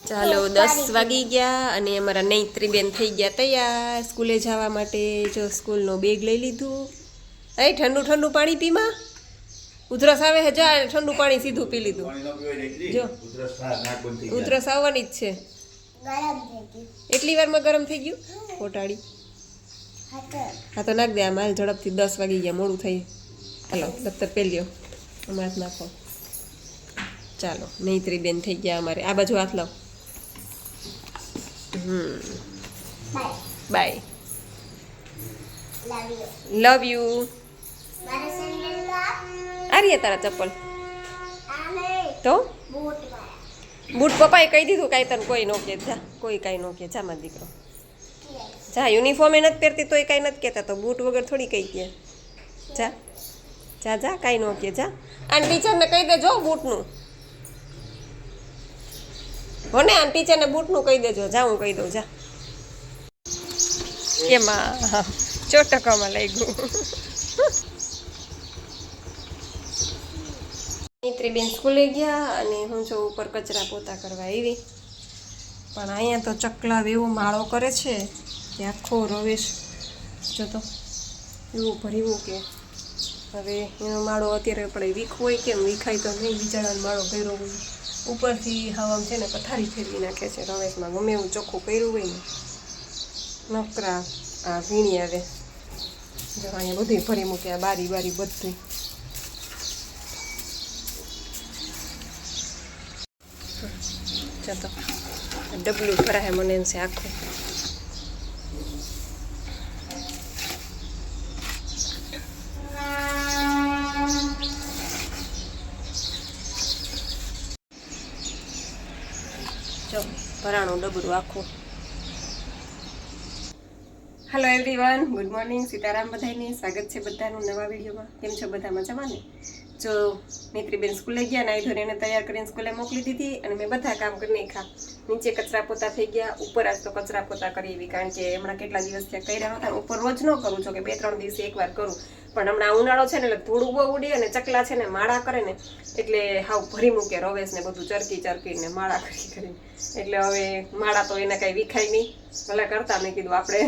ચાલો 10 વાગી ગયા અને અમારા નૈત્રી બેન થઈ ગયા તૈયાર સ્કૂલે જવા માટે. જો સ્કૂલનો બેગ લઈ લીધું. એ ઠંડુ ઠંડુ પાણી પીમાં ઉધરસ આવે હે. જા ઠંડુ પાણી સીધું પી લીધું. જો ઉધરસ આવવાની જ છે. એટલી વારમાં ગરમ થઈ ગયું કોટાડી. હા તો નાખ દે આમ હાલ ઝડપથી. 10 વાગી ગયા, મોડું થઈ. હાલો દફતર પહેલ્યો હમણાં નાખો. ચાલો નૈત્રી બેન થઈ ગયા અમારે. આ બાજુ હાથ લાવ. બાય. Love you. આ રહ્યા તારા ચપ્પલ તો બૂટ પપ્પાએ કહી દીધું કાંઈ તને કોઈ નો કે. જા કોઈ કાંઈ નો કે. જા મારો દીકરો જા. યુનિફોર્મે નથી પહેરતી તોય કાંઈ નથી કહેતા. તો બૂટ વગર થોડી કહી કે. જા જા જા કાંઈ નો કે. જા અને ટીચરને કહી દેજો બૂટનું. હો ને આ ટીચરને બૂટનું કહી દેજો. જા હું કહી દઉં. જા એમાં ચોટકમાં લઈ ગયું. નૈત્રીબેન સ્કૂલે ગયા અને હું જો ઉપર કચરા પોતા કરવા આવી. પણ અહીંયા તો ચકલા એવો માળો કરે છે કે આખો રવેશ જોતો એવું ભર્યું કે હવે એનો માળો અત્યારે પડે વીખવો હોય કેમ વીખાય તો નહીં. બિચારાનો માળો કર્યો હોય ઉપરથી હવામાં છે ને પથારી ફેરવી નાખે છે રવેશમાં. ગમે એવું ચોખ્ખું કર્યું હોય ને નકરા આ વીણી આવે. જો અહીંયા બધું ભરી મૂકે. આ બારી બારી બધું. ચાલો ડબલું ભરાય મને એમ છે આખું. જો ભરાણું ડબલું આખું. Hello everyone, good morning. Sitaram બધાને. સ્વાગત છે બધાનું નવા વિડીયોમાં. કેમ છો બધા મજામાં ને? જો નૈત્રીબેન સ્કૂલે ગયા, નાઈ ધોઈને એને તૈયાર કરીને સ્કૂલે મોકલી દીધી અને મેં બધા કામ કરી નાખ્યા. નીચે કચરા પોતા થઈ ગયા. ઉપર આજ તો કચરા પોતા કરી એવી કારણ કે હમણાં કેટલા દિવસ ત્યાં કર્યા હતા. ઉપર રોજ ન કરું છું કે 2-3 દિવસે એકવાર કરું. પણ હમણાં ઉનાળો છે ને એટલે થોડું બહુ ઉડી અને ચકલા છે ને માળા કરે ને એટલે હાવ ભરી મૂકે રવેશ ને બધું ચરકી ચરકીને માળા કરીને. એટલે હવે માળા તો એને કાંઈ વિખાય નહીં. ભલે કરતા મેં કીધું આપણે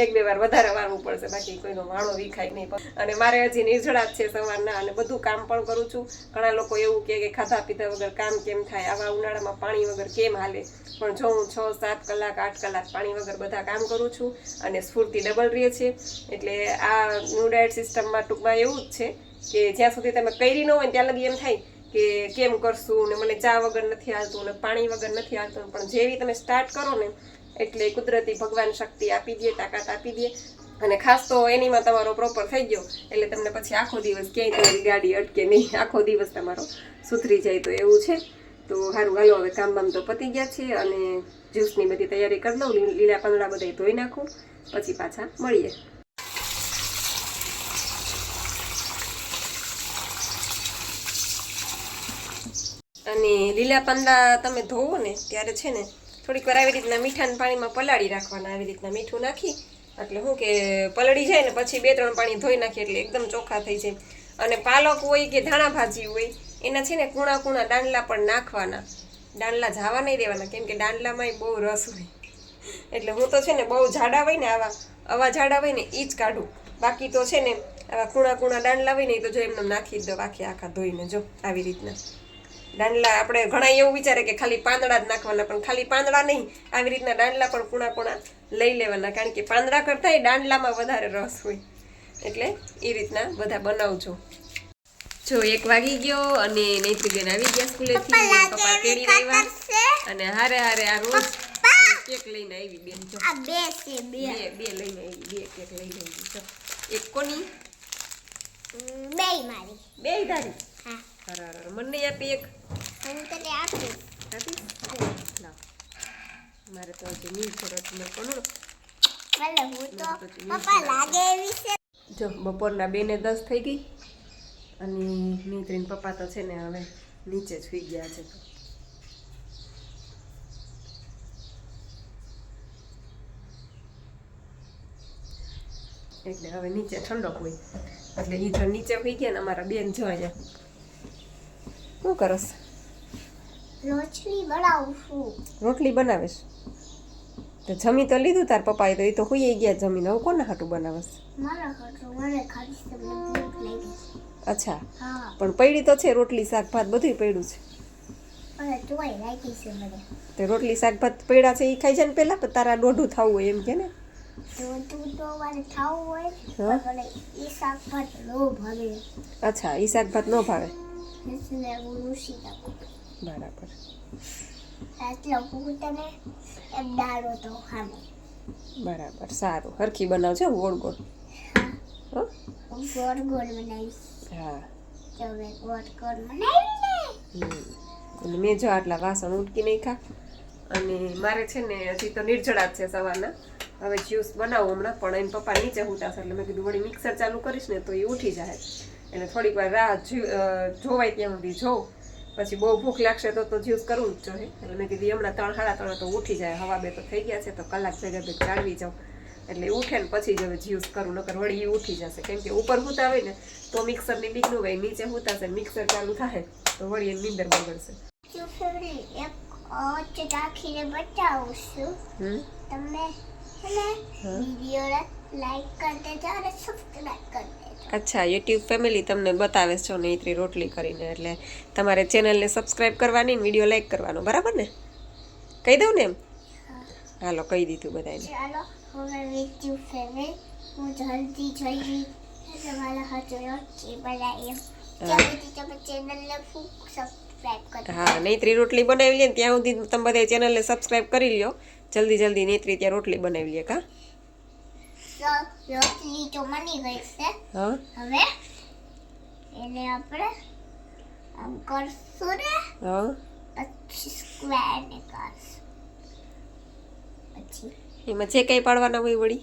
1-2 વાર વધારે વારવું પડશે, બાકી કોઈનો માળો વિખાય નહીં. અને મારે હજી નિર્જળા જ છે સવારના અને બધું કામ પણ કરું છું. ઘણા લોકો એવું કહે કે ખાધા પીધા વગર કામ કેમ થાય, આવા ઉનાળામાં પાણી વગર કેમ હાલે. પણ જો હું 6-7 કલાક 8 કલાક પાણી વગર બધા કામ કરું છું અને સ્ફૂર્તિ ડબલ રહે છે. એટલે આ ન્યૂ ડાયટ સિસ્ટમમાં ટૂંકમાં એવું જ છે કે જ્યાં સુધી તમે કરી ન હોય ત્યાં લગી એમ થાય કે કેમ કરશું ને મને ચા વગર નથી હાલતું ને પાણી વગર નથી હાલતું. પણ જેવી તમે સ્ટાર્ટ કરો ને એટલે કુદરતી ભગવાન શક્તિ આપી દે, તાકાત આપી દે. અને ખાસ તો એનીમાં તમારો પ્રોપર થઈ ગયો એટલે તમને પછી આખો દિવસ ક્યાંય તમારી ગાડી અટકે નહીં. આખો દિવસ તમારો સુધરી જાય. તો એવું છે. તો સારું હાલો હવે કામ બામ તો પતી ગયા છે અને જ્યુસની બધી તૈયારી કરી દઉં. લીલા પાંદડા બધા ધોઈ નાખું પછી પાછા મળીએ. અને લીલા પાંદડા તમે ધોવો ને ત્યારે છે ને થોડીક વાર આવી રીતના મીઠાના પાણીમાં પલાળી રાખવાના. આવી રીતના મીઠું નાખી એટલે શું કે પલળી જાય ને પછી 2-3 પાણી ધોઈ નાખીએ એટલે એકદમ ચોખ્ખા થઈ જાય. અને પાલક હોય કે ધાણા ભાજી હોય એના છે ને કૂણા કૂણા દાંડલા પણ નાખવાના. દાંડલા જાવા નહીં દેવાના કેમ કે દાંડલામાંય બહુ રસ હોય. એટલે હું તો છે ને બહુ જાડા હોય ને આવા જાડા હોય ને એ જ કાઢું. બાકી તો છે ને આવા કૂણા કૂણા દાંડલા હોય ને એ તો જો એમને નાખી દો આખા ધોઈને. જો આવી રીતના દાંડલા આપણે ઘણા એવું વિચારે કે ખાલી પાંદડા જ નાખવાના, પણ ખાલી પાંદડા નહીં, આવી રીતના દાંડલા પણ કૂણા કૂણા લઈ લેવાના. કારણ કે પાંદડા કરતાં દાંડલામાં વધારે રસ હોય. એટલે એ રીતના બધા બનાવજો. જો 1 વાગી ગયો અને નૈત્રીબેન આવી ગયા સ્કૂલેથી. પપ્પા તેડી આવ્યા અને હારે હારે આ રોજ કેક લઈને આવી બેન. જો આ બે લઈને આવી. 2 કેક લઈને આવી. જો એક કોની? બે તારી? હા. હરાર મને આપી એક. હું તને આપી. લાવ. મારે તો હજી નહીં છોડો મેં કોનો. ભલે હું તો પપ્પા લાગે એવી છે. જો બપોરના 2:10 થઈ ગઈ અને નૈત્રીન પપ્પા તો છે ને હવે નીચે જ સુઈ ગયા છે. એટલે હવે નીચે ઠંડક હોય એટલે એ જો નીચે હોઈ ગયા ને અમારા બેન જો અહીંયા શું કરસ રોટલી બનાવું છું. રોટલી બનાવેશ તો જમી તો લીધું તાર પપ્પાએ તો એ તો હુઈ ગયા જમીને. હવે કોના હાટું બનાવસ? મારા ખાટું મને ખાલી તમને ભૂખ લાગી છે. અચ્છા, હા પણ પડી તો છે રોટલી શાક ભાત બધું પડ્યું છે. અને તોય લાગી છે મને. તે રોટલી શાક ભાત પડ્યા છે એ ખાઈ જાય ને પહેલાં, પણ તારા દોઢું થવું હોય એમ કે ને. જો તું તો મારે ખાવું હોય હા. તો મને એ શાક ભાત નો ભાવે. અચ્છા, એ શાક ભાત ન ભાવે. એટલે હું રૂસી નાખું. બરાબર. એટલે હું તને એમ ડાળો તો ખાને. બરાબર, સારું. હરખી બનાવજો ગોળ ગોળ. હો? હું ગોળ ગોળ બનાવીશ. હા. તો મેં ગોળ ગોળ બનાવી ને. અને મેં જો આટલા વાસણ ઉટકી નાખ્યા. અને મારે છે ને હજી તો નિર્જળા જ છે સવારના. હવે જ્યુસ બનાવું હમણાં, પણ એમ પપ્પા નીચે ઉઠાશે એટલે મેં કીધું વળી મિક્સર ચાલુ કરીશ ને તો એ ઉઠી જાય. એટલે થોડીક વાર રાહ જોવાય ત્યાં સુધી જોઉં. પછી બહુ ભૂખ લાગશે તો જ્યુસ કરવું જ જોઈએ. એટલે મેં કીધું હમણાં 3-3:30 તો ઉઠી જાય. હવા બે તો થઈ ગયા છે તો કલાક ભેગા ભેગ ચાલવી જાઉં. એટલે ઉઠે ને પછી જ હવે જ્યુસ કરું, નકર વળી એ ઉઠી જશે. કેમ કે ઉપર સૂતા હોય ને તો મિક્સરની બીક ન હોય, નીચે સૂતાશે મિક્સર ચાલુ થાય તો વળી એની નીંદર બગડશે. જો ફેવરી એક વચ્ચે રાખીને બતાવું છું. તમે વિડીયોને લાઈક કરી દેજો અને સબસ્ક્રાઇબ કરી દેજો. અચ્છા, યુટ્યુબ ફેમિલી તમને બતાવે છો નેત્રી રોટલી કરીને, એટલે તમારે ચેનલને સબસ્ક્રાઇબ કરવાની ને વિડીયો લાઈક કરવાનો, બરાબર ને? કહી દઉં ને એમ? હાલો, કહી દીધું બધાને. ચાલો હવે યુટ્યુબ ફેમિલી હું જલ્દી જઈ તમારા હાથે રોટલી બનાવી. ત્યાંથી તમે ચેનલને સબસ્ક્રાઇબ કરી. હા, નેત્રી રોટલી બનાવી લે ને ત્યાં સુધી તમે બધા ચેનલને સબસ્ક્રાઇબ કરી લ્યો. જલ્દી નેત્રી ત્યાં રોટલી બનાવી લે. કા રોટલી તો બની ગઈ છે. હા, હવે એને આપણે આમ કરશું ને. હા, પછી સ્ક્વેર ને કરશું. પછી એમાં જે કંઈ પાડવાના હોય વળી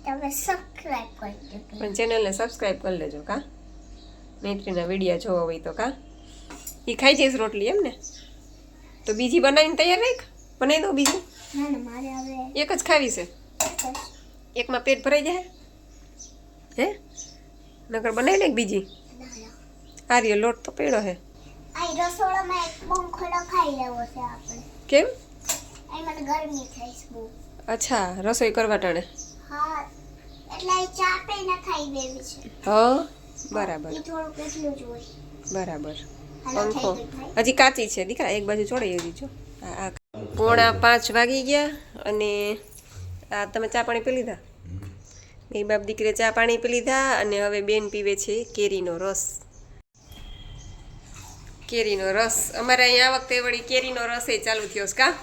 તમે સબસ્ક્રાઇબ કરી દેજો. પણ ચેનલને સબસ્ક્રાઇબ કરી લેજો. કા નેત્રીના વિડીયો જોવા હોય તો. કા એ ખાઈ જઈશ રોટલી એમ ને? તો બીજી બનાવીને તૈયાર રાખ. બનાવી દો બીજી. ના ના મારે હવે એક જ ખાવી છે? એકમાં પેટ ભરાઈ જાય હે? નકર બનાવી લે બીજી. આર્ય લોટ તો પડ્યો હે. આ રસોડામાં એક પંખો ખાઈ લેવો છે આપણે. કેમ? આ મને ગરમી થાય છે બહુ. અચ્છા, રસોઈ કરવા ટાણે. હા, એટલે આ ચાપે ના ખાઈ દેવી છે. હા, બરાબર એ થોડું કેટલું જ હોય. બરાબર. હાલો પંખો થઈ ગઈ ભાઈ. હજી કાચી છે દીકરા, એક બાજુ ચોડાઈ દીજો. આ 4:45 વાગી ગયા અને આ તમે ચા પાણી પી લીધા? બે બાપ દીકરે ચા પાણી પી લીધા અને હવે બેન પીવે છે કેરીનો રસ. કેરીનો રસ અમારે અહીં આ વખતે વળી કેરીનો રસ એ ચાલુ થયો છે. કા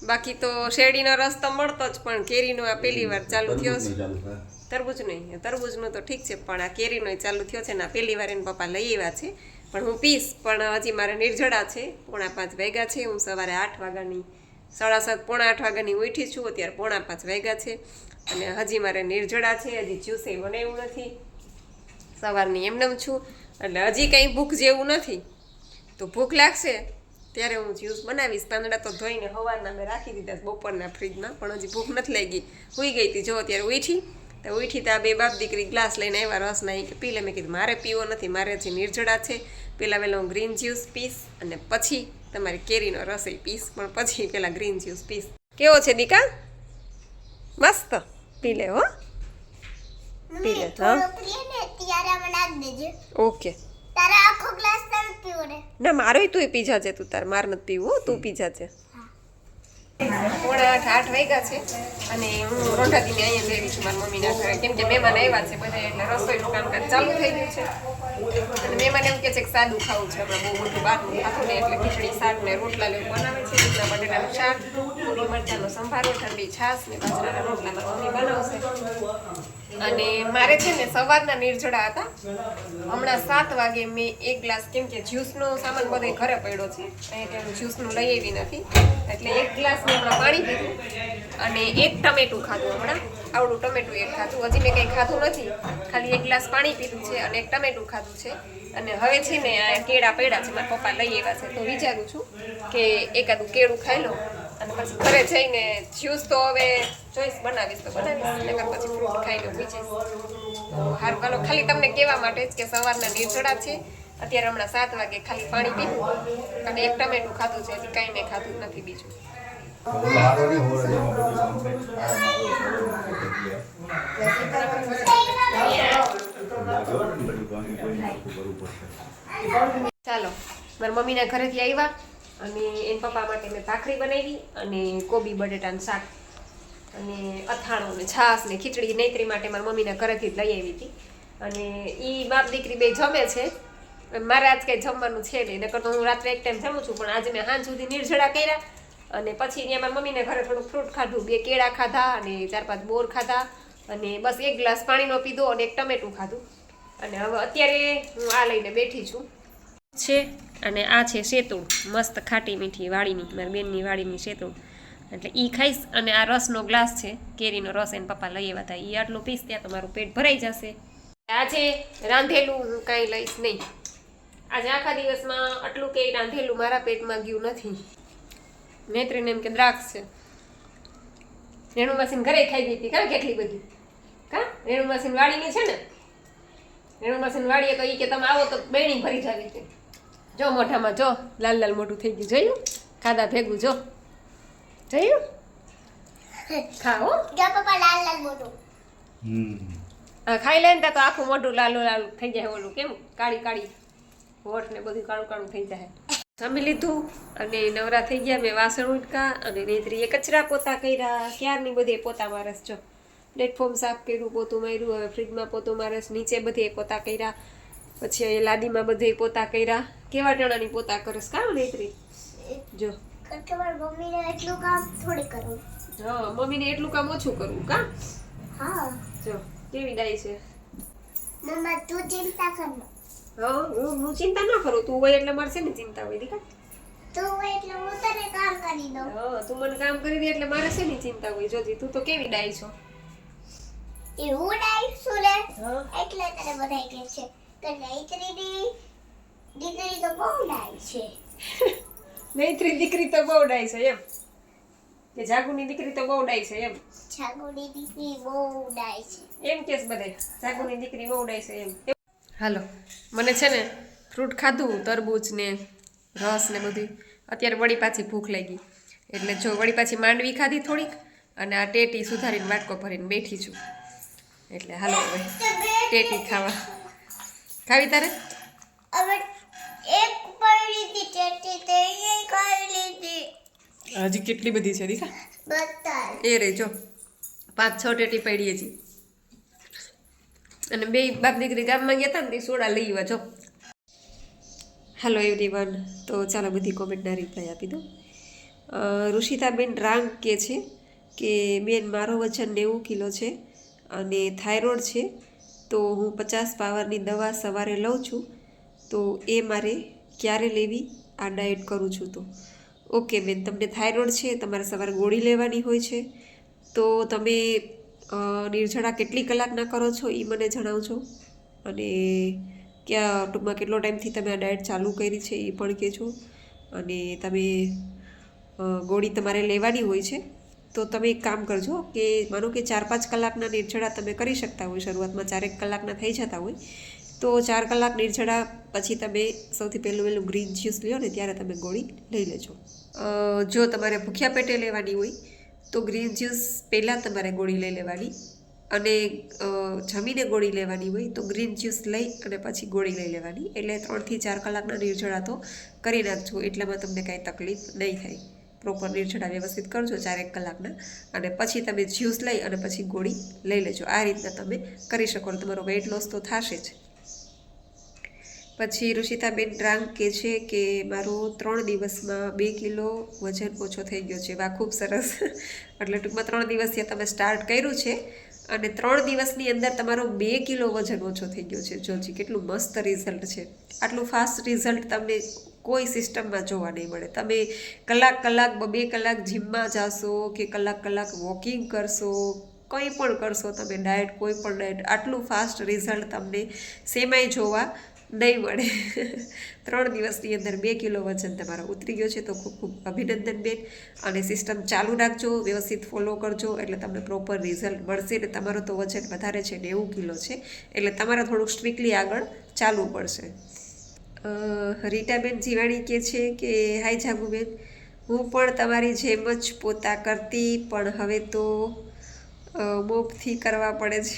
બાકી તો શેરડીનો રસ તો મળતો જ, પણ કેરીનો આ પહેલી વાર ચાલુ થયો છે. તરબૂચ નહીં, તરબૂચનો તો ઠીક છે, પણ આ કેરીનો ચાલુ થયો છે ને આ પહેલી વાર એને પપ્પા લઈ આવ્યા છે. પણ હું પીશ, પણ હજી મારે નિર્જળા છે. 4:45 વાગ્યા છે. હું સવારે 8 વાગ્યાની 7:30 પોણા 8 વાગ્યાની ઉઠી છું. અત્યારે 4:45 વાગ્યા છે અને હજી મારે નિર્જળા છે. હજી જ્યુસે બનાવ્યું નથી. સવારની એમનેમ છું એટલે હજી કંઈ ભૂખ જેવું નથી. તો ભૂખ લાગશે ત્યારે હું જ્યુસ બનાવીશ. પાંદડા તો ધોઈને સવારના મેં રાખી દીધા બપોરના ફ્રીજમાં, પણ હજી ભૂખ નથી લાગી. સૂઈ ગઈ હતી. જો અત્યારે ઉઠી તો આ બે બાપ દીકરી ગ્લાસ લઈને આવ્યા રસના. કે પી લે. મેં કીધું મારે પીવો નથી, મારે હજી નિર્જળા છે. પહેલાં હું ગ્રીન જ્યુસ પીશ અને પછી તમારી કેરીનો રસ પીશ, પણ પછી પહેલાં ગ્રીન જ્યુસ પીશ. કેવો છે દીકા? મસ્ત. પી લે હો, પી લે. હા, ત્યારે મને આપી દેજે. ઓકે. તારા આખો ગ્લાસ તમે પીવો ને. ના, મારોય તું પી જાજે. તું તાર માર નથી પીવું, તું પી જાજે. 7:45 વાગ્યા છે અને હું રોંઢાતીને અહીંયા જઈ છું મારી મમ્મીના ઘરે, કેમ કે મહેમાન આવ્યા છે બધા, એટલે રસોઈનું કામકાજ ચાલુ થઈ ગયું છે. અને મહેમાન એમ કહે છે કે સાદું ખાવું છે, હમણાં બહુ બધું બહારનું ખાતું ને, એટલે ખીચડી શાક ને રોટલા લેવું બનાવે છે. રીતના બટેટાનું શાક, પૂરી મરચાંનો સંભારો, ઠંડી છાશ ને બાજરાના રોટલા મારી મમ્મી બનાવશે. અને મારે છે ને સવારના નિર્જળા હતા. હમણાં 7 વાગે મેં એક ગ્લાસ, કેમ કે જ્યુસનો સામાન બધો ઘરે પડ્યો છે, અહીંયા હું જ્યુસનું લઈ આવી નથી, એટલે એક ગ્લાસ મેં હમણાં પાણી પીધું અને એક ટમેટું ખાધું. હમણાં આવડું ટમેટું એક ખાધું. હજી મેં કંઈ ખાધું નથી, ખાલી એક ગ્લાસ પાણી પીધું છે અને એક ટમેટું ખાધું છે. અને હવે છે ને આ કેળા પડ્યા છે, મારા પપ્પા લઈ આવ્યા છે, તો વિચારું છું કે એકાદું કેળું ખાઈ લઉં અને પછી ઘરે જઈને જ્યુસ તો હવે ચોઈસ બનાવીશ તો બનાવીશ, નકર પછી ફ્રૂટ ખાઈને ભૂઈ જઈશ. તો હારું, ચાલો ખાલી તમને કહેવા માટે જ કે સવારના નિર્જળા છે અત્યારે હમણાં 7 વાગે ખાલી પાણી પીવું અને એક ટમેટું ખાધું છે, હજી કાંઈ મેં ખાધું નથી બીજું. ચાલો, મારા મમ્મીના ઘરેથી આવ્યા અને એના પપ્પા માટે મેં ભાખરી બનાવી અને કોબી બટેટાનું શાક અને અથાણું ને છાશ ને ખીચડી નૈત્રી માટે મારા મમ્મીના ઘરેથી જ લઈ આવી હતી. અને એ બાપ દીકરી બે જમે છે. મારે આજ કંઈ જમવાનું છે નહીં, નકર તો હું રાત્રે એક ટાઈમ જમું છું, પણ આજે મેં સાંજ સુધી નિર્જળા કર્યા અને પછી ત્યાં મારા મમ્મીને ઘરે થોડુંક ફ્રૂટ ખાધું, 2 કેળા ખાધા અને 4-5 બોર ખાધા અને બસ 1 ગ્લાસ પાણીનો પીધો અને 1 ટમેટું ખાધું. અને હવે અત્યારે હું આ લઈને બેઠી છું છે. અને આ છે સેતુળ, મસ્ત ખાટી મીઠી વાડીની, મારી બેનની વાડીની સેતુળ. એટલે એ ખાઈશ અને આ રસનો ગ્લાસ છે, કેરીનો રસ એને પપ્પા લઈ આવ્યા હતા, એ આટલું પીશ ત્યાં તો મારું પેટ ભરાઈ જશે. આજે રાંધેલું હું કાંઈ લઈશ નહીં. આજે આખા દિવસમાં આટલું કંઈ રાંધેલું મારા પેટમાં ગયું નથી. નેત્રીને એમ કે દ્રાક્ષ છે. રેણુ માસીને ઘરે ખાઈ ગઈ હતી કાં કેટલી બધી, કાં રેણુ માસીને વાડીની છે ને, રેણુ માસીને વાડીએ તો એ કે તમે આવો તો બેણી ભરી જાવી હતી. જો મોઢામાં જો લાલ લાલ મોઢું થઈ ગયું, જોયું ખાધા ભેગું, જો જોયું ખાઓ જો પપ્પા લાલ લાલ મોટું ખાઈ લે ને તો આખું મોઢું લાલું લાલું થઈ જાય, ઓલું કેમ કાળી કાળી હોઠ ને બધું કાળું કાળું થઈ જાય. જમી લીધું અને નવરા થઈ ગયા. મેં વાસણ ઉટકા અને નેત્રીએ કચરા પોતા કર્યા, ક્યારની બધે પોતા મારસ, જો પ્લેટફોર્મ સાફ કર્યું, પોતું માર્યું, હવે ફ્રીજમાં પોતું મારસ, નીચે બધે પોતા કર્યા, પછી અહીં લાદીમાં બધે પોતા કર્યા. કેવા ટણાની પોતા કરસ કાં નેત્રી? જો મમ્મીને એટલું કામ થોડી કરવું. હા, મમ્મીને એટલું કામ ઓછું કરવું કાં? હા, જો કેવી ડાય છે. મમ્મા તું ચિંતા કર. હા, હું ચિંતા ના કરું, તું હોય એટલે મારે છે ને ચિંતા હોય દીકા. તું હોય એટલે હું તને કામ કરી દઉં. હા, તું મને કામ કરી દે એટલે મારે છે ને ચિંતા હોય. જોજી તું તો કેવી ડાય છો. એ હું ડાઈ છું ને, હા, એટલે તને બધાય કહે છે કે નૈત્રીની દીકરી તો બહુ ડાઈ છે. નૈત્રી દીકરી તો બહુ ડાય છે એમ, કે જાગુની દીકરી તો બહુ ડાય છે એમ. જાગુની દીકરી બહુ ડાઈ છે એમ કેસ બધે જાગુની દીકરી બહુ ડાય છે એમ. હાલો, મને છે ને ફ્રૂટ ખાધું, તરબૂચ ને રસ ને બધું. અત્યારે વળી પાછી ભૂખ લાગી એટલે જો વળી પાછી માંડવી ખાધી થોડીક અને આ ટેટી સુધારીને વાટકો ભરીને બેઠી છું. એટલે હાલો હવે ટેટી ખાવી તારે? હવે એક પડી હતી ચેટી તે એ ખાઈ લીધી. હજી કેટલી બધી છે દીકા? બતાય એ રે જો 5-6 ટેટી પડી છે. અને બે બાપ દીકરી ગામમાં ગયા હતા ને તે સોડા લઈ આવ્યા. જો હેલો એવરીવન, તો ચાલો બધી કોમેન્ટના રિપ્લાય આપી દો. ઋષિતાબેન રાંગ કહે છે કે બેન મારો વજન 90 કિલો છે અને થાઇરોઇડ છે, તો હું 50 પાવરની દવા સવારે લઉં છું, તો એ મારે ક્યારે લેવી? આ ડાયટ કરું છું તો. ઓકે બેન, તમને થાઇરોઇડ છે, તમારે સવારે ગોળી લેવાની હોય છે, તો તમે નિર્જળા કેટલી કલાકના કરો છો એ મને જણાવજો અને ટૂંકમાં કેટલો ટાઈમથી તમે આ ડાયટ ચાલુ કરી છે એ પણ કહેજો. અને તમે ગોળી તમારે લેવાની હોય છે તો તમે એક કામ કરજો કે માનો કે 4-5 કલાકના નિર્જળા તમે કરી શકતા હોય, શરૂઆતમાં 4 કલાકના થઈ જતા હોય, તો 4 કલાક નિર્જળા પછી તમે સૌથી પહેલું ગ્રીન જ્યુસ લ્યો ને ત્યારે તમે ગોળી લઈ લેજો. જો તમારે ભૂખ્યા પેટે લેવાની હોય તો ગ્રીન જ્યુસ પહેલાં તમારે ગોળી લઈ લેવાની, અને જમીને ગોળી લેવાની હોય તો ગ્રીન જ્યુસ લઈ અને પછી ગોળી લઈ લેવાની. એટલે 3 થી 4 કલાકના નિર્જળા તો કરી નાખજો, એટલામાં તમને કાંઈ તકલીફ નહીં થાય. પ્રોપર નિર્જળા વ્યવસ્થિત કરજો 4-1 કલાકના, અને પછી તમે જ્યુસ લઈ અને પછી ગોળી લઈ લેજો. આ રીતના તમે કરી શકો, તમારો વેઇટ લોસ તો થશે જ. પછી ઋષિતાબેન રાંગ કહે છે કે મારો 3 દિવસમાં 2 કિલો વજન ઓછો થઈ ગયો છે. વાહ, ખૂબ સરસ. એટલે ટૂંકમાં 3 દિવસથી તમે સ્ટાર્ટ કર્યું છે અને 3 દિવસની અંદર તમારો 2 કિલો વજન ઓછો થઈ ગયો છે. જોજી કેટલું મસ્ત રિઝલ્ટ છે. આટલું ફાસ્ટ રિઝલ્ટ તમને કોઈ સિસ્ટમમાં જોવા નહીં મળે. તમે કલાક 2 કલાક જીમમાં જાશો કે કલાક વોકિંગ કરશો, કંઈ પણ કરશો તમે, ડાયટ કોઈ પણ ડાયટ, આટલું ફાસ્ટ રિઝલ્ટ તમને સેમાય જોવા નહીં મળે. 3 દિવસની અંદર 2 કિલો વજન તમારો ઉતરી ગયો છે, તો ખૂબ ખૂબ અભિનંદન બેન. અને સિસ્ટમ ચાલુ રાખજો, વ્યવસ્થિત ફોલો કરજો, એટલે તમને પ્રોપર રિઝલ્ટ મળશે. ને તમારો તો વજન વધારે છે, 90 કિલો છે, એટલે તમારે થોડુંક સ્ટ્રિક્ટલી આગળ ચાલવું પડશે. રીટાબેન જીવાણી કહે છે કે હાય જાગુબેન, હું પણ તમારી જેમ જ પોતા કરતી, પણ હવે તો મોપથી કરવા પડે છે.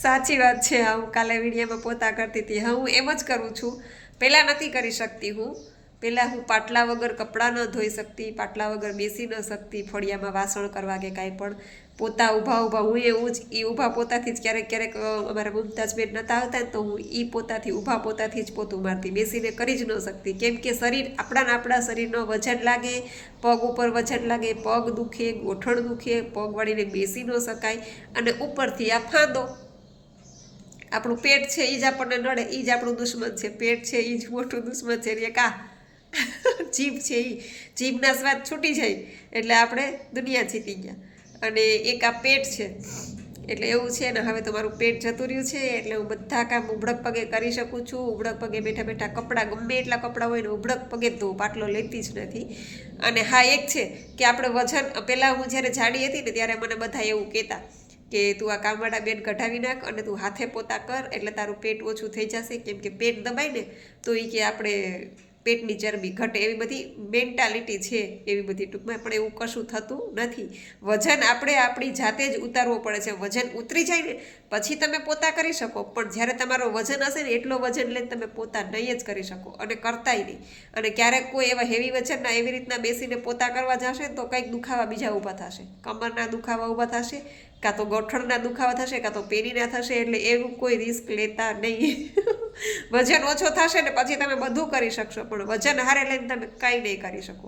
સાચી વાત છે. હું કાલે વિડીયોમાં પોતા કરતી હતી. હા, હું એમ જ કરું છું. પહેલાં નથી કરી શકતી હું. પહેલાં હું પાટલા વગર કપડાં ન ધોઈ શકતી, પાટલા વગર બેસી ન શકતી, ફળિયામાં વાસણ કરવા કે કાંઈ પણ. પોતા ઊભા હું એવું જ એ ઊભા પોતાથી જ ક્યારેક અમારા મુમતાજબેન નહોતા આવતા ને તો હું એ પોતાથી ઊભા પોતાથી જ પોતું મારતી, બેસીને કરી જ ન શકતી. કેમ કે શરીર આપણા શરીરનો વજન લાગે, પગ ઉપર વજન લાગે, પગ દુખે, ગોઠણ દુખે, પગ વળીને બેસી ન શકાય. અને ઉપરથી આ ફાંદો, આપણું પેટ છે એ જ આપણને નડે, એ જ આપણું દુશ્મન છે. પેટ છે એ જ મોટું દુશ્મન છે. એ કા જીભ છે એ જીભના સ્વાદ છૂટી જાય એટલે આપણે દુનિયા જીતી ગયા. અને એક આ પેટ છે એટલે એવું છે ને. હવે તો મારું પેટ જતું રહ્યું છે એટલે હું બધા કામ ઉભડક પગે કરી શકું છું. ઉભડક પગે બેઠા બેઠા કપડાં, ગમે એટલા કપડાં હોય ને ઉભડક પગે જ ધોઉં, પાટલો લેતી જ નથી. અને હા, એક છે કે આપણે વજન, પહેલાં હું જ્યારે જાડી હતી ને ત્યારે મને બધા એવું કહેતા કે તું આ કામવાળા બેન કઢાવી નાખ અને તું હાથે પોતા કર એટલે તારું પેટ ઓછું થઈ જશે. કેમ કે પેટ દબાય ને તો એ કે આપણે પેટની ચરબી ઘટે, એવી બધી મેન્ટાલિટી છે એવી બધી. ટૂંકમાં પણ એવું કશું થતું નથી. વજન આપણે આપણી જાતે જ ઉતારવો પડે છે. વજન ઉતરી જાય ને પછી તમે પોતા કરી શકો, પણ જ્યારે તમારો વજન હશે ને એટલો વજન લઈને તમે પોતા નહીં જ કરી શકો અને કરતાય નહીં. અને ક્યારેક કોઈ એવા હેવી વજનના એવી રીતના બેસીને પોતા કરવા જશે ને તો કંઈક દુખાવા બીજા ઊભા થશે. કમરના દુખાવા ઊભા થશે, કાં તો ગોઠણના દુખાવા થશે, કાં તો પેરીના થશે. એટલે એવું કોઈ રિસ્ક લેતા નહીં. વજન ઓછો થશે ને પછી તમે બધું કરી શકશો, પણ વજન હારે લઈને તમે કાંઈ નહીં કરી શકો.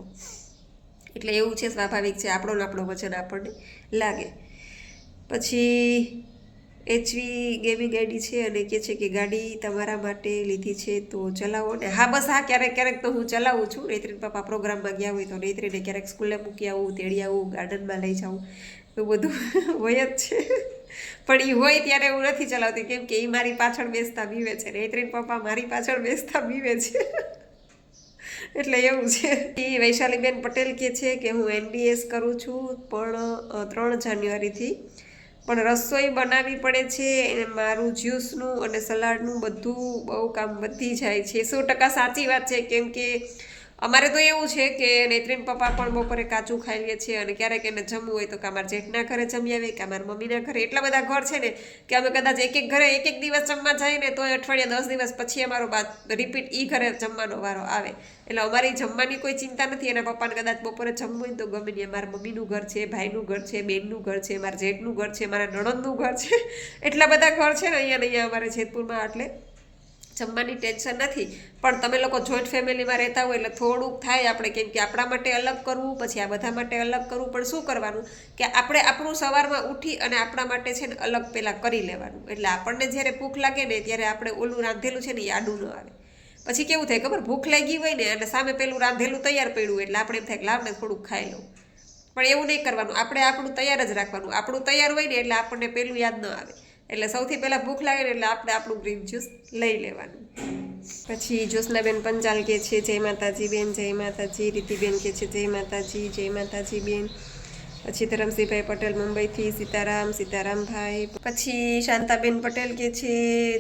એટલે એવું છે, સ્વાભાવિક છે. આપણો વજન આપણને લાગે. પછી એચવી ગેમિંગ આઈડી છે અને કહે છે કે ગાડી તમારા માટે લીધી છે તો ચલાવો ને. હા બસ, હા, ક્યારેક તો હું ચલાવું છું. નૈત્રીન પપ્પા પ્રોગ્રામમાં ગયા હોય તો નૈત્રીને ક્યારેક સ્કૂલે મૂકી આવું, તેડી આવું, ગાર્ડનમાં લઈ જાઉં, એવું બધું હોય જ છે. પણ એ હોય ત્યારે હું નથી ચલાવતી કેમ કે એ મારી પાછળ બેસતા બીવે છે. નૈત્રીન પપ્પા મારી પાછળ બેસતા બીવે છે. એટલે એવું છે. એ વૈશાલીબેન પટેલ કહે છે કે હું NDS કરું છું પણ 3 જાન્યુઆરીથી, પણ રસોઈ બનાવવી પડે છે. મારું જ્યુસનું અને સલાડનું બધું બહુ કામ વધી જાય છે. 100% સાચી વાત છે. કેમ કે અમારે તો એવું છે કે નૈત્રીન પપ્પા પણ બપોરે કાચું ખાઈ લે છે અને ક્યારેક એને જમવું હોય તો કાં મારા જેઠના ઘરે જમી આવે, કાં મારા મમ્મીના ઘરે. એટલા બધા ઘર છે ને કે અમે કદાચ એક ઘરે એક દિવસ જમવા જઈએ ને તો અઠવાડિયા 10 દિવસ પછી અમારો રિપીટ ઘરે જમવાનો વારો આવે. એટલે અમારી જમવાની કોઈ ચિંતા નથી. એના પપ્પાને કદાચ બપોરે જમવું હોય તો ગમે નહીં. મારા મમ્મીનું ઘર છે, ભાઈનું ઘર છે, બેનનું ઘર છે, મારા જેઠનું ઘર છે, મારા નણંદનું ઘર છે. એટલા બધા ઘર છે ને અહીંયા અમારે જેતપુરમાં. એટલે જમવાની ટેન્શન નથી. પણ તમે લોકો જોઈન્ટ ફેમિલીમાં રહેતા હોય એટલે થોડુંક થાય આપણે, કેમ કે આપણા માટે અલગ કરવું, પછી આ બધા માટે અલગ કરવું. પણ શું કરવાનું કે આપણે આપણું સવારમાં ઉઠી અને આપણા માટે છે ને અલગ પહેલાં કરી લેવાનું. એટલે આપણને જ્યારે ભૂખ લાગે ને ત્યારે આપણે ઓલું રાંધેલું છે ને એ આડું ન આવે. પછી કેવું થાય ખબર, ભૂખ લાગી હોય ને અને સામે પેલું રાંધેલું તૈયાર પડ્યું એટલે આપણે એમ થાય કે લાવ ને થોડુંક ખાઈ લઉં. પણ એવું નહીં કરવાનું. આપણે આપણું તૈયાર જ રાખવાનું. આપણું તૈયાર હોય ને એટલે આપણને પેલું યાદ ન આવે. એટલે સૌથી પહેલાં ભૂખ લાગે ને એટલે આપણે આપણું ગ્રીન જ્યુસ લઈ લેવાનું. પછી જ્યોત્સનાબેન પંચાલ કહે છે જય માતાજી બેન, જય માતાજી. રીતિબેન કહે છે જય માતાજી, જય માતાજી બેન. પછી ધરમસિંહભાઈ પટેલ મુંબઈથી સીતારામભાઈ. પછી શાંતાબેન પટેલ કહે છે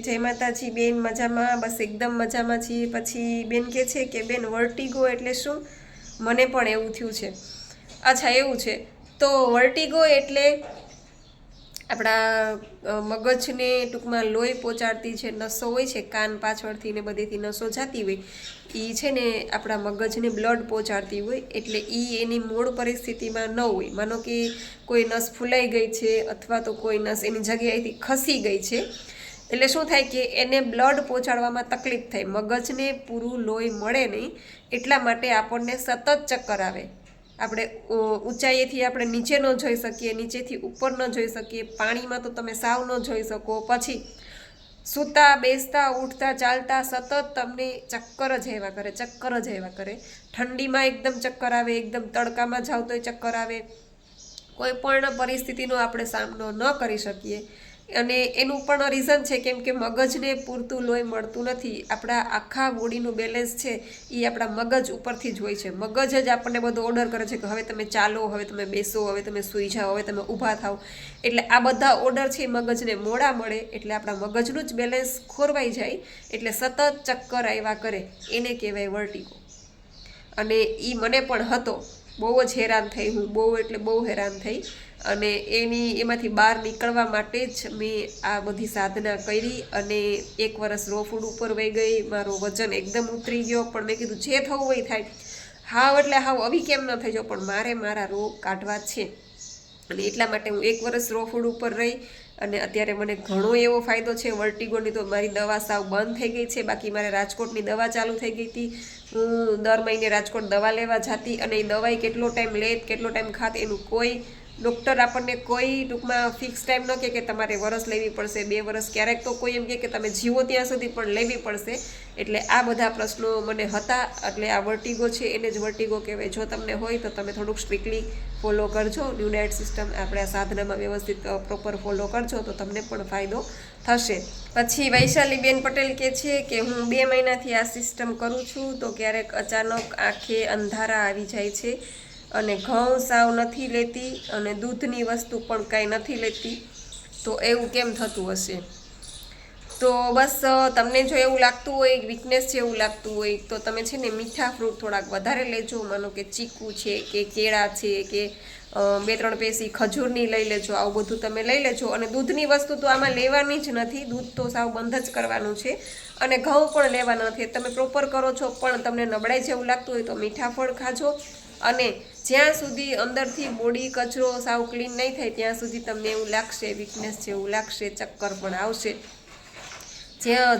જય માતાજી બેન, મજામાં, બસ એકદમ મજામાં છીએ. પછી બેન કહે છે કે બેન વર્ટિગો એટલે શું? મને પણ એવું થયું છે. અચ્છા, એવું છે. તો વર્ટિગો એટલે આપણા મગજને ટૂંકમાં લોહી પહોંચાડતી જે નસો હોય છે, કાન પાછળથી ને બધેથી નસો જતી હોય, એ છે ને આપણા મગજને બ્લડ પહોંચાડતી હોય. એટલે એ એની મૂળ પરિસ્થિતિમાં ન હોય. માનો કે કોઈ નસ ફૂલાઈ ગઈ છે અથવા તો કોઈ નસ એની જગ્યાએથી ખસી ગઈ છે, એટલે શું થાય કે એને બ્લડ પહોંચાડવામાં તકલીફ થાય. મગજને પૂરું લોહી મળે નહીં, એટલા માટે આપણને સતત ચક્કર આવે. આપણે ઊંચાઈએથી આપણે નીચે ન જોઈ શકીએ, નીચેથી ઉપર ન જોઈ શકીએ, પાણીમાં તો તમે સાવ ન જોઈ શકો. પછી સૂતા, બેસતા, ઉઠતા, ચાલતા સતત તમને ચક્કર જ આવ્યા કરે. ઠંડીમાં એકદમ ચક્કર આવે, એકદમ તડકામાં જાવ તોય ચક્કર આવે. કોઈ પણ પરિસ્થિતિનો આપણે સામનો ન કરી શકીએ અને એનું પણ રીઝન છે કેમ કે મગજને પૂરતું લોહી મળતું નથી. આપણા આખા બોડીનું બેલેન્સ છે એ આપણા મગજ ઉપરથી જ હોય છે. મગજ જ આપણને બધો ઓર્ડર કરે છે કે હવે તમે ચાલો, હવે તમે બેસો, હવે તમે સૂઈ જાઓ, હવે તમે ઊભા થાઓ. એટલે આ બધા ઓર્ડર છે એ મગજને મોડા મળે એટલે આપણા મગજનું જ બેલેન્સ ખોરવાઈ જાય એટલે સતત ચક્કર આવ્યા કરે, એને કહેવાય વર્ટિગો. અને એ મને પણ હતો. બહુ જ હેરાન થઈ હું, બહુ એટલે બહુ હેરાન થઈ. અને એમાંથી બહાર નીકળવા માટે જ મેં આ બધી સાધના કરી અને 1 વર્ષ રો ફૂડ ઉપર વહી ગઈ. મારું વજન એકદમ ઉતરી ગયો. પણ મેં કીધું જે થવું હોય થાય. હાવ એટલે હાવ આવી કેમ ન થઈ જાવ, પણ મારે મારા રો કાઢવા છે. અને એટલા માટે હું 1 વર્ષ રો ફૂડ ઉપર રહી અને અત્યારે મને ઘણો એવો ફાયદો છે. વર્ટિગોની તો મારી દવા સાવ બંધ થઈ ગઈ છે. બાકી મારે રાજકોટની દવા ચાલુ થઈ ગઈ હતી. હું દર મહિને રાજકોટ દવા લેવા જતી અને એ દવાઈ કેટલો ટાઈમ લેત, કેટલો ટાઈમ ખાત, એનું કોઈ ડૉક્ટર આપણને કોઈ ટૂંકમાં ફિક્સ ટાઈમ ન કહે કે તમારે વરસ લેવી પડશે, 2 વર્ષ, ક્યારેક તો કોઈ એમ કહે કે તમે જીવો ત્યાં સુધી પણ લેવી પડશે. એટલે આ બધા પ્રશ્નો મને હતા. એટલે આ વર્ટિગો છે એને જ વર્ટિગો કહેવાય. જો તમને હોય તો તમે થોડુંક સ્ટ્રિક્ટલી ફોલો કરજો. ન્યૂ ડાયટ સિસ્ટમ આપણે આ સાધનામાં વ્યવસ્થિત પ્રોપર ફોલો કરજો તો તમને પણ ફાયદો થશે. પછી વૈશાલીબેન પટેલ કહે છે કે હું 2 મહિનાથી આ સિસ્ટમ કરું છું તો ક્યારેક અચાનક આંખે અંધારા આવી જાય છે અને ઘઉં સાવ નથી લેતી અને દૂધની વસ્તુ પણ કાંઈ નથી લેતી, તો એવું કેમ થતું હશે? તો બસ તમને જો એવું લાગતું હોય, વીકનેસ છે એવું લાગતું હોય તો તમે છે ને મીઠા ફ્રૂટ થોડાક વધારે લેજો. માનો કે ચીકુ છે કે કેળા છે કે 2-3 પેસી ખજૂરની લઈ લેજો. આવું બધું તમે લઈ લેજો. અને દૂધની વસ્તુ તો આમાં લેવાની જ નથી. દૂધ તો સાવ બંધ જ કરવાનું છે. અને ઘઉં પણ લેવાના નથી. તમે પ્રોપર કરો છો પણ તમને નબળાઈ જેવું લાગતું હોય તો મીઠા ફળ ખાજો. અને જ્યાં સુધી અંદરથી બોડી કચરો સાવ ક્લીન નહીં થાય ત્યાં સુધી તમને એવું લાગશે, વીકનેસ જેવું લાગશે, ચક્કર પણ આવશે.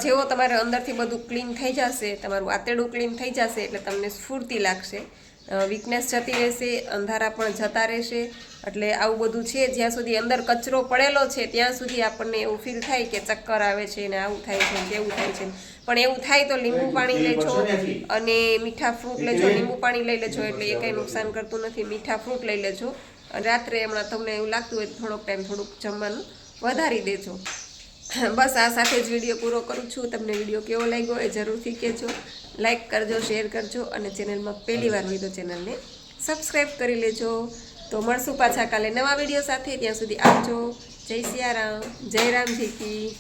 જેવો તમારે અંદરથી બધું ક્લીન થઈ જશે, તમારું આંતરડું ક્લીન થઈ જશે એટલે તમને સ્ફૂર્તિ લાગશે, વીકનેસ જતી રહેશે, અંધારા પણ જતા રહેશે. એટલે આવું બધું છે. જ્યાં સુધી અંદર કચરો પડેલો છે ત્યાં સુધી આપણને એવું ફીલ થાય કે ચક્કર આવે છે ને આવું થાય છે તેવું થાય છે. પણ એવું થાય તો લીંબુ પાણી લેજો અને મીઠા ફ્રૂટ લેજો. લીંબુ પાણી લઈ લેજો એટલે એ કંઈ નુકસાન કરતું નથી. મીઠા ફ્રૂટ લઈ લેજો. અને રાત્રે હમણાં તમને એવું લાગતું હોય તો થોડોક ટાઈમ થોડુંક જમવાનું વધારી દેજો. બસ આ સાથે જ વિડીયો પૂરો કરું છું. તમને વિડીયો કેવો લાગ્યો એ જરૂરથી કહેજો. લાઈક કરજો, શેર કરજો અને ચેનલમાં પહેલી વાર હોય તો ચેનલને સબસ્ક્રાઈબ કરી લેજો. તો મળશું પાછા કાલે નવા વિડીયો સાથે. ત્યાં સુધી આવજો. જય સિયારામ, જય રામજી કી.